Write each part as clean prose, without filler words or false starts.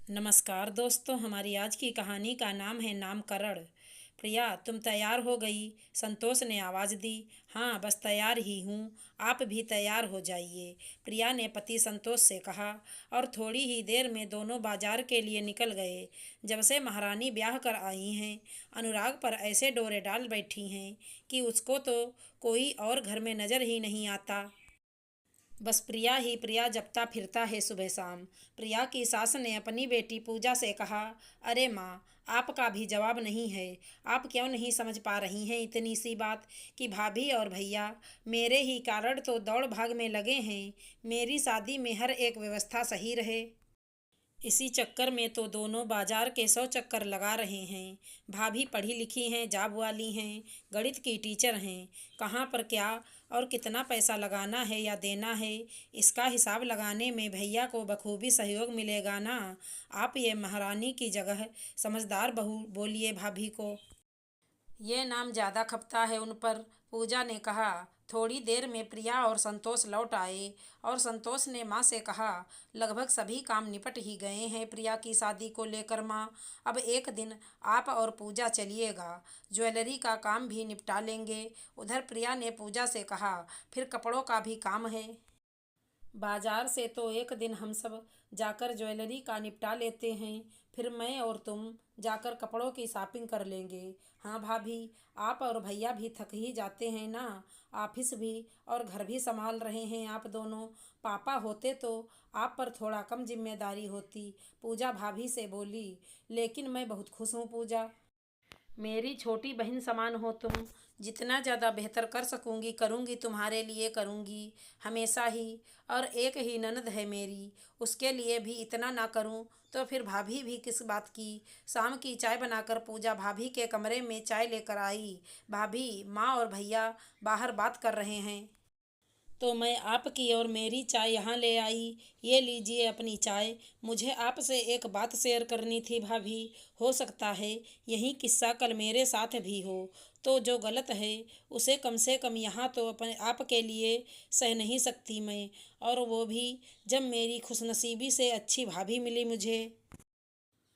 नमस्कार दोस्तों, हमारी आज की कहानी का नाम है नामकरण। प्रिया, तुम तैयार हो गई? संतोष ने आवाज़ दी। हाँ, बस तैयार ही हूँ। आप भी तैयार हो जाइए, प्रिया ने पति संतोष से कहा। और थोड़ी ही देर में दोनों बाजार के लिए निकल गए। जब से महारानी ब्याह कर आई हैं, अनुराग पर ऐसे डोरे डाल बैठी हैं कि उसको तो कोई और घर में नज़र ही नहीं आता। बस प्रिया ही प्रिया जपता फिरता है सुबह शाम। प्रिया की सास ने अपनी बेटी पूजा से कहा, अरे माँ, आपका भी जवाब नहीं है। आप क्यों नहीं समझ पा रही हैं इतनी सी बात कि भाभी और भैया मेरे ही कारण तो दौड़ भाग में लगे हैं। मेरी शादी में हर एक व्यवस्था सही रहे, इसी चक्कर में तो दोनों बाजार के 100 चक्कर लगा रहे हैं। भाभी पढ़ी लिखी हैं, जॉब वाली हैं, गणित की टीचर हैं। कहाँ पर क्या और कितना पैसा लगाना है या देना है, इसका हिसाब लगाने में भैया को बखूबी सहयोग मिलेगा ना। आप ये महारानी की जगह समझदार बहू बोलिए भाभी को। ये नाम ज़्यादा खपता है उन पर, पूजा ने कहा। थोड़ी देर में प्रिया और संतोष लौट आए और संतोष ने माँ से कहा, लगभग सभी काम निपट ही गए हैं प्रिया की शादी को लेकर माँ। अब एक दिन आप और पूजा चलिएगा, ज्वेलरी का काम भी निपटा लेंगे। उधर प्रिया ने पूजा से कहा, फिर कपड़ों का भी काम है। बाजार से तो एक दिन हम सब जाकर ज्वेलरी का निपटा लेते हैं, फिर मैं और तुम जाकर कपड़ों की शॉपिंग कर लेंगे। हाँ भाभी, आप और भैया भी थक ही जाते हैं ना। ऑफिस भी और घर भी संभाल रहे हैं आप दोनों। पापा होते तो आप पर थोड़ा कम जिम्मेदारी होती, पूजा भाभी से बोली। लेकिन मैं बहुत खुश हूँ पूजा, मेरी छोटी बहन समान हो तुम। जितना ज़्यादा बेहतर कर सकूँगी करूँगी, तुम्हारे लिए करूँगी हमेशा ही। और एक ही ननद है मेरी, उसके लिए भी इतना ना करूँ तो फिर भाभी भी किस बात की। शाम की चाय बनाकर पूजा भाभी के कमरे में चाय लेकर आई। भाभी, माँ और भैया बाहर बात कर रहे हैं, तो मैं आपकी और मेरी चाय यहाँ ले आई। ये लीजिए अपनी चाय। मुझे आपसे एक बात शेयर करनी थी भाभी। हो सकता है यही किस्सा कल मेरे साथ भी हो, तो जो गलत है उसे कम से कम यहाँ तो अपने आपके लिए सह नहीं सकती मैं। और वो भी जब मेरी खुशनसीबी से अच्छी भाभी मिली मुझे।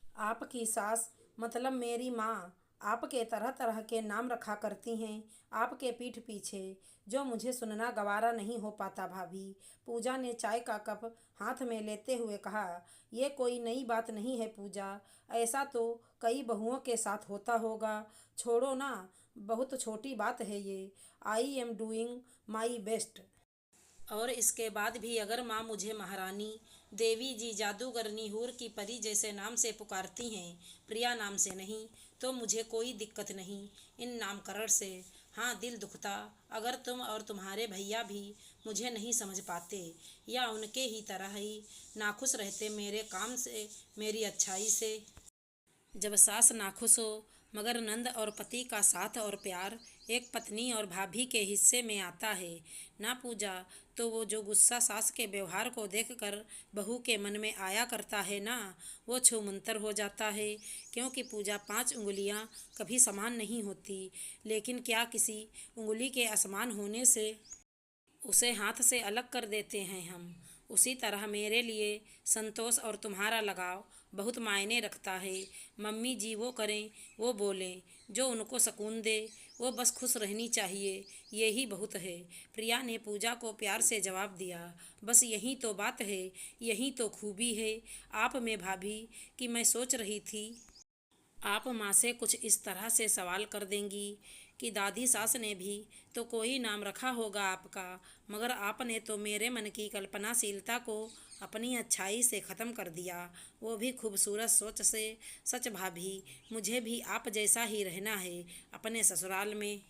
आपकी सास मतलब मेरी माँ आपके तरह तरह के नाम रखा करती हैं आपके पीठ पीछे, जो मुझे सुनना गवारा नहीं हो पाता भाभी। पूजा ने चाय का कप हाथ में लेते हुए कहा, यह कोई नई बात नहीं है पूजा, ऐसा तो कई बहुओं के साथ होता होगा। छोड़ो ना, बहुत छोटी बात है ये। I am doing my best. और इसके बाद भी अगर माँ मुझे महारानी, देवी जी, जादूगरनी, हूर की परी जैसे नाम से पुकारती हैं, प्रिया नाम से नहीं, तो मुझे कोई दिक्कत नहीं इन नामकरण से। हाँ, दिल दुखता अगर तुम और तुम्हारे भैया भी मुझे नहीं समझ पाते या उनके ही तरह ही नाखुश रहते मेरे काम से, मेरी अच्छाई से। जब सास नाखुश हो मगर नंद और पति का साथ और प्यार एक पत्नी और भाभी के हिस्से में आता है ना पूजा, तो वो जो गुस्सा सास के व्यवहार को देखकर बहू के मन में आया करता है ना, वो छूमंतर हो जाता है। क्योंकि पूजा 5 उंगलियां कभी समान नहीं होती, लेकिन क्या किसी उंगली के असमान होने से उसे हाथ से अलग कर देते हैं हम। उसी तरह मेरे लिए संतोष और तुम्हारा लगाव बहुत मायने रखता है। मम्मी जी वो करें, वो बोलें जो उनको सुकून दे, वो बस खुश रहनी चाहिए, यही बहुत है। प्रिया ने पूजा को प्यार से जवाब दिया, बस यही तो बात है, यही तो खूबी है आप में भाभी, कि मैं सोच रही थी आप माँ से कुछ इस तरह से सवाल कर देंगी कि दादी सास ने भी तो कोई नाम रखा होगा आपका, मगर आपने तो मेरे मन की कल्पनाशीलता को अपनी अच्छाई से ख़त्म कर दिया, वो भी खूबसूरत सोच से। सच भाभी, मुझे भी आप जैसा ही रहना है अपने ससुराल में।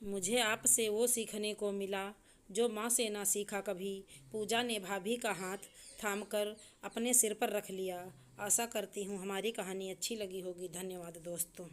मुझे आपसे वो सीखने को मिला जो माँ से ना सीखा कभी। पूजा ने भाभी का हाथ थामकर अपने सिर पर रख लिया। आशा करती हूँ हमारी कहानी अच्छी लगी होगी। धन्यवाद दोस्तों।